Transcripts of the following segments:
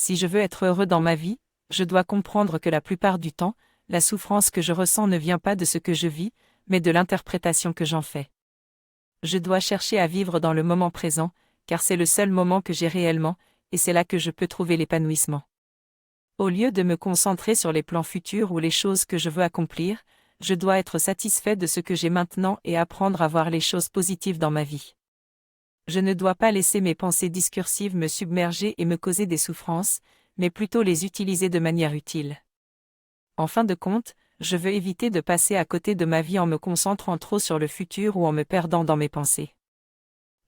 Si je veux être heureux dans ma vie, je dois comprendre que la plupart du temps, la souffrance que je ressens ne vient pas de ce que je vis, mais de l'interprétation que j'en fais. Je dois chercher à vivre dans le moment présent, car c'est le seul moment que j'ai réellement, et c'est là que je peux trouver l'épanouissement. Au lieu de me concentrer sur les plans futurs ou les choses que je veux accomplir, je dois être satisfait de ce que j'ai maintenant et apprendre à voir les choses positives dans ma vie. Je ne dois pas laisser mes pensées discursives me submerger et me causer des souffrances, mais plutôt les utiliser de manière utile. En fin de compte, je veux éviter de passer à côté de ma vie en me concentrant trop sur le futur ou en me perdant dans mes pensées.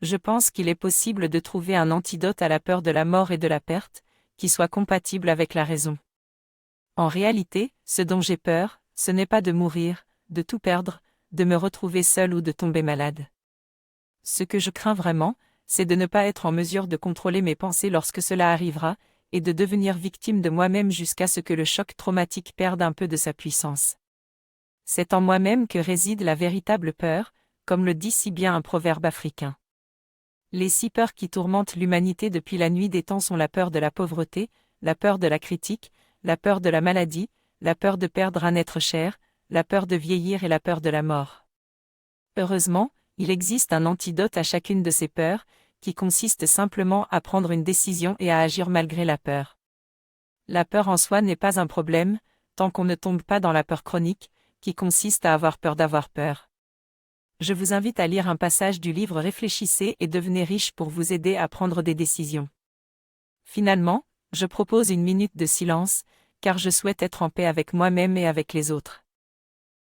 Je pense qu'il est possible de trouver un antidote à la peur de la mort et de la perte, qui soit compatible avec la raison. En réalité, ce dont j'ai peur, ce n'est pas de mourir, de tout perdre, de me retrouver seul ou de tomber malade. Ce que je crains vraiment, c'est de ne pas être en mesure de contrôler mes pensées lorsque cela arrivera, et de devenir victime de moi-même jusqu'à ce que le choc traumatique perde un peu de sa puissance. C'est en moi-même que réside la véritable peur, comme le dit si bien un proverbe africain. Les 6 peurs qui tourmentent l'humanité depuis la nuit des temps sont la peur de la pauvreté, la peur de la critique, la peur de la maladie, la peur de perdre un être cher, la peur de vieillir et la peur de la mort. Heureusement, il existe un antidote à chacune de ces peurs, qui consiste simplement à prendre une décision et à agir malgré la peur. La peur en soi n'est pas un problème, tant qu'on ne tombe pas dans la peur chronique, qui consiste à avoir peur d'avoir peur. Je vous invite à lire un passage du livre Réfléchissez et devenez riche pour vous aider à prendre des décisions. Finalement, je propose une minute de silence, car je souhaite être en paix avec moi-même et avec les autres.